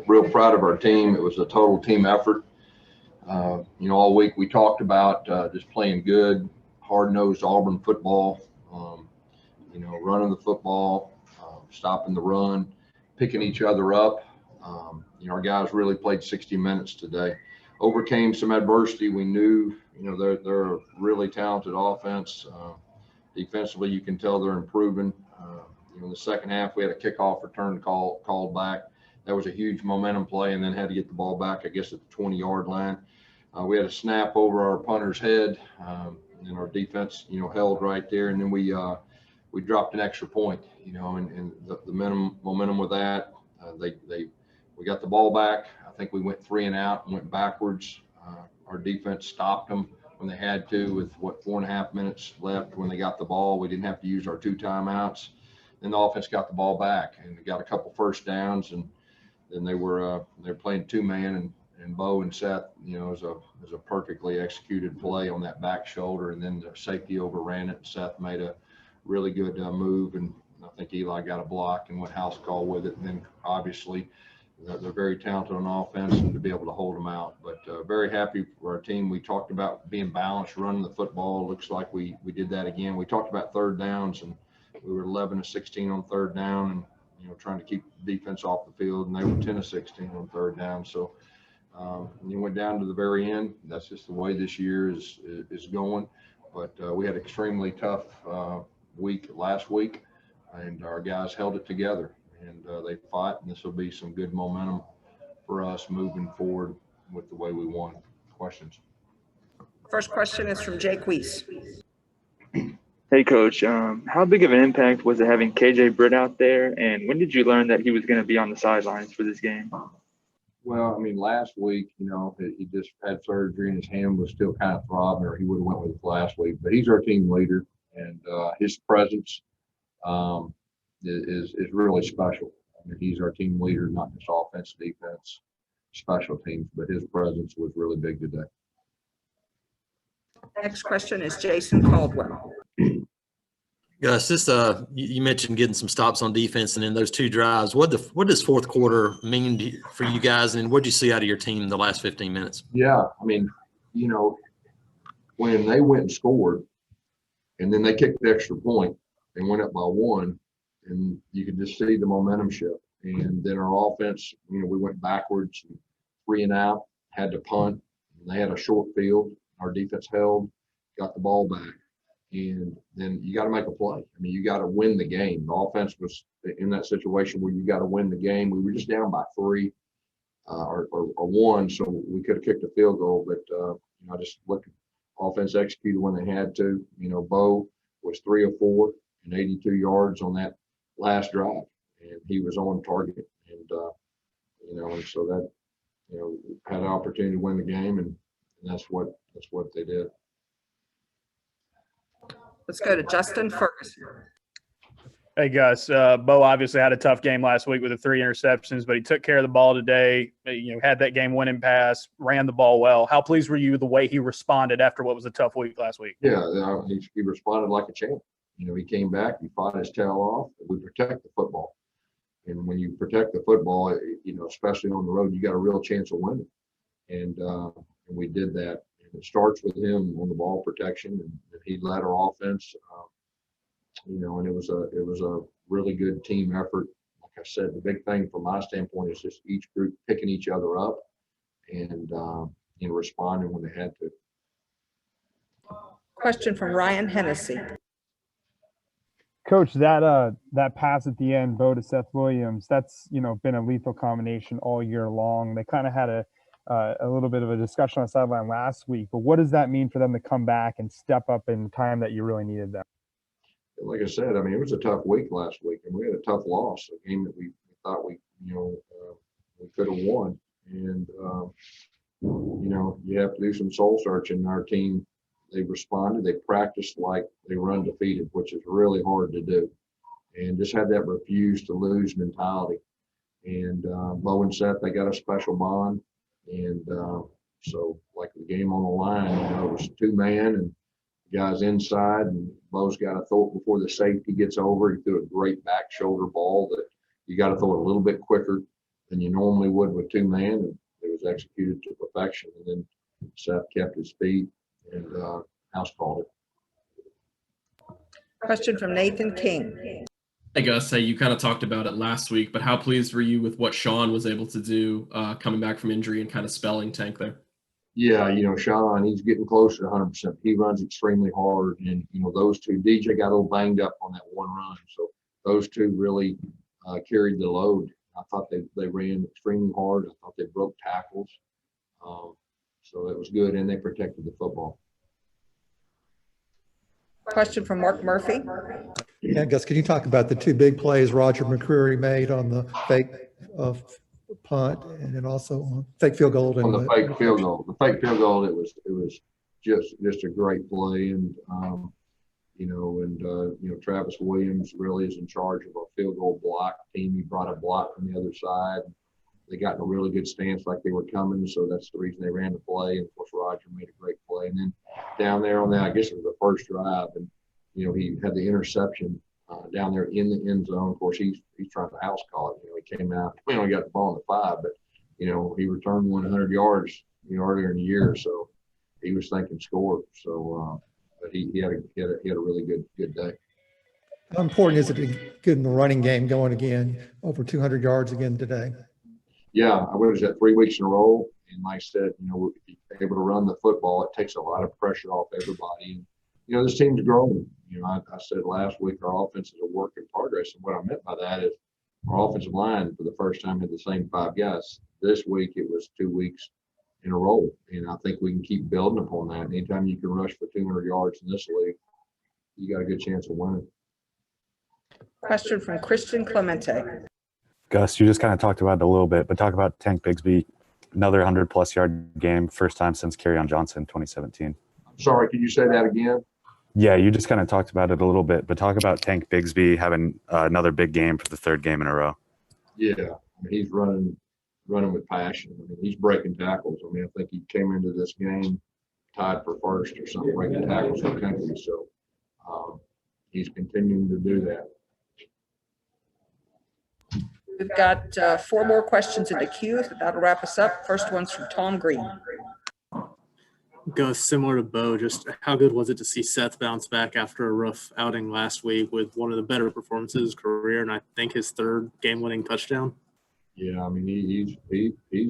real proud of our team. It was a total team effort. All week we talked about just playing good, hard-nosed Auburn football, running the football, stopping the run, picking each other up. Our guys really played 60 minutes today. Overcame some adversity. We knew, they're a really talented offense. Defensively, you can tell they're improving. In the second half, we had a kickoff return called back. That was a huge momentum play, and then had to get the ball back, I guess, at the 20-yard line. We had a snap over our punter's head, and our defense, held right there. And then we dropped an extra point, and the momentum with that. We got the ball back. I think we went 3 and out and went backwards. Our defense stopped them when they had to with 4.5 minutes left. When they got the ball, we didn't have to use our 2 timeouts. Then the offense got the ball back and got a couple first downs, and then they're playing 2-man, and Bo and Seth, it was a perfectly executed play on that back shoulder, and then the safety overran it. Seth made a really good move, and I think Eli got a block and went house call with it. And then obviously they're very talented on offense, and to be able to hold them out. But very happy for our team. We talked about being balanced, running the football. Looks like we did that again. We talked about third downs, and we were 11 of 16 on third down, and trying to keep defense off the field, and they were 10 of 16 on third down. So you went down to the very end. That's just the way this year is going. But we had an extremely tough week last week, and our guys held it together, and they fought, and this will be some good momentum for us moving forward with the way we won. Questions? First question is from Jake Weiss. Hey, Coach. How big of an impact was it having KJ Britt out there, and when did you learn that he was going to be on the sidelines for this game? Well, last week, he just had surgery and his hand was still kind of throbbing, or he would have went with us last week. But he's our team leader, and his presence is really special. He's our team leader, not just offense, defense, special teams, but his presence was really big today. Next question is Jason Caldwell. Gus, this you mentioned getting some stops on defense, and in those 2 drives, what does fourth quarter mean for you guys, and what did you see out of your team in the last 15 minutes? Yeah, when they went and scored, and then they kicked the extra point and went up by 1, and you could just see the momentum shift. And then our offense, we went backwards, 3 and out, had to punt, and they had a short field. Our defense held, got the ball back. And then you got to make a play. You got to win the game. The offense was in that situation where you got to win the game. We were just down by 3 or 1, so we could have kicked a field goal. But I just looked at offense executed when they had to. Bo was 3 of 4 and 82 yards on that last drive, and he was on target. And and so that had an opportunity to win the game, and that's what they did. Let's go to Justin Ferguson. Hey, Gus. Bo obviously had a tough game last week with the 3 interceptions, but he took care of the ball today. Had that game-winning pass, ran the ball well. How pleased were you with the way he responded after what was a tough week last week? Yeah, he responded like a champ. He came back, he fought his tail off. We protect the football, and when you protect the football, especially on the road, you got a real chance of winning. And we did that. It starts with him on the ball protection, and he led our offense. And it was a really good team effort. Like I said, the big thing from my standpoint is just each group picking each other up and responding when they had to. Question from Ryan Hennessy. Coach, that pass at the end, Bo to Seth Williams, that's been a lethal combination all year long. They kind of had a little bit of a discussion on the sideline last week, but what does that mean for them to come back and step up in time that you really needed them? Like I said, it was a tough week last week, and we had a tough loss, a game that we thought we could have won. And you have to do some soul searching. Our team, they responded, they practiced like they were undefeated, which is really hard to do, and just had that refuse to lose mentality. And Bo and Seth, they got a special bond. And so, like the game on the line, it was 2-man, and the guy's inside, and Bo's got to throw it before the safety gets over. He threw a great back shoulder ball that you got to throw it a little bit quicker than you normally would with two man. And it was executed to perfection. And then Seth kept his feet and house called it. Question from Nathan King. Hey Gus, hey, you kind of talked about it last week, but how pleased were you with what Sean was able to do coming back from injury and kind of spelling Tank there? Yeah, Sean, he's getting closer to 100%. He runs extremely hard. And, those two, DJ got a little banged up on that one run. So those two really carried the load. I thought they ran extremely hard. I thought they broke tackles. So it was good, and they protected the football. Question from Mark Murphy. Yeah, Gus, can you talk about the two big plays Roger McCreary made on the fake punt and then also on fake field goal? On the fake field goal. The fake field goal, it was just a great play. And, Travis Williams really is in charge of our field goal block team. He brought a block from the other side. They got in a really good stance like they were coming, so that's the reason they ran the play. And, of course, Roger made a great play. And then down there on that, I guess it was the first drive, and, he had the interception down there in the end zone. Of course, he's trying to house call it. He came out. We only got the ball in the 5, but, he returned 100 yards, earlier in the year. So he was thinking score. So, but he had a really good day. How important is it to get in the running game going again, over 200 yards again today? Yeah, I was at 3 weeks in a row. And like I said, if you're able to run the football, it takes a lot of pressure off everybody. And, this team's growing. I said last week our offense is a work in progress. And what I meant by that is our offensive line for the first time had the same 5 guys. This week it was 2 weeks in a row. And I think we can keep building upon that. Anytime you can rush for 200 yards in this league, you got a good chance of winning. Question from Christian Clemente. Gus, you just kind of talked about it a little bit, but talk about Tank Bigsby, another 100-plus yard game, first time since Kerryon Johnson 2017. Sorry, could you say that again? Yeah, you just kind of talked about it a little bit, but talk about Tank Bigsby having another big game for the 3rd game in a row. Yeah, he's running with passion. He's breaking tackles. I think he came into this game tied for first or something, breaking tackles in the country. So he's continuing to do that. We've got 4 more questions in the queue. That'll wrap us up. First one's from Tom Green. Gus, similar to Bo, just how good was it to see Seth bounce back after a rough outing last week with one of the better performances of his career, and I think his 3rd game-winning touchdown? Yeah, he's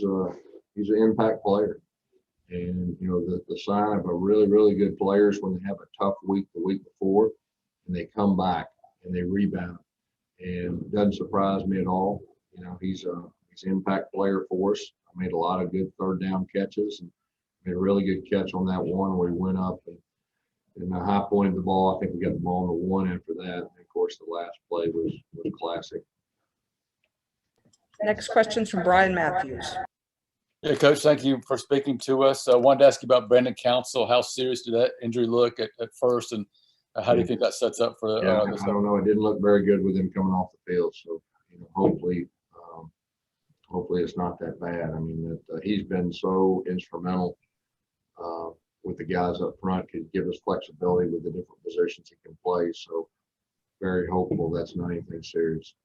an impact player, and the sign of a really, really good player is when they have a tough week the week before, and they come back and they rebound, and it doesn't surprise me at all. He's an impact player for us. I made a lot of good 3rd down catches and made a really good catch on that one where he went up and the high point of the ball. I think we got the ball on the 1 after that. And of course, the last play was classic. Next question's from Brian Matthews. Yeah, Coach, thank you for speaking to us. I wanted to ask you about Brandon Council. How serious did that injury look at first, and how do you think that sets up for I don't know. It didn't look very good with him coming off the field. So, hopefully it's not that bad. He's been so instrumental with the guys up front, could give us flexibility with the different positions he can play. So very hopeful that's not anything serious.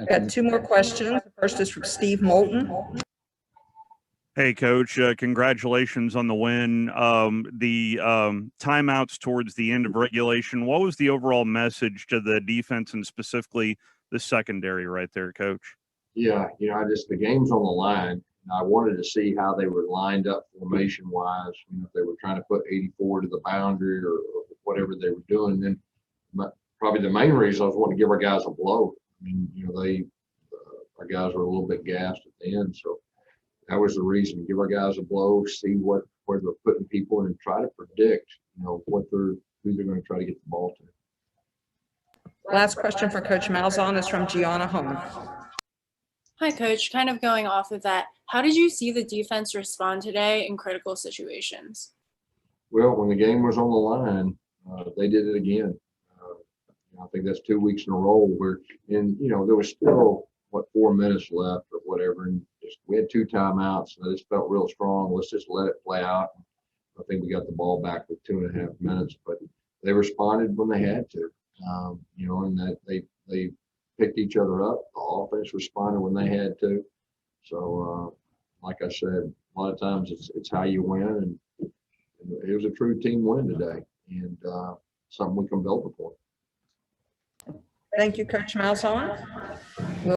Got 2 more questions. The first is from Steve Moulton. Hey, Coach, congratulations on the win. The timeouts towards the end of regulation, what was the overall message to the defense and specifically the secondary right there, Coach? Yeah, the game's on the line. I wanted to see how they were lined up formation-wise, if they were trying to put 84 to the boundary or whatever they were doing. Then probably the main reason I was wanting to give our guys a blow. Our guys were a little bit gassed at the end, so that was the reason. Give our guys a blow, see where they're putting people in, and try to predict, who they're going to try to get the ball to. Last question for Coach Malzahn is from Gianna Holman. Hi, Coach. Kind of going off of that, how did you see the defense respond today in critical situations? Well, when the game was on the line, they did it again. I think that's 2 weeks in a row where, there was still, 4 minutes left or whatever, and we had 2 timeouts, and I just felt real strong. Let's just let it play out. I think we got the ball back with 2.5 minutes, but they responded when they had to, and that they picked each other up. The offense responded when they had to. So, like I said, a lot of times it's how you win, and it was a true team win today, and something we can build upon. Thank you, Coach Malzahn.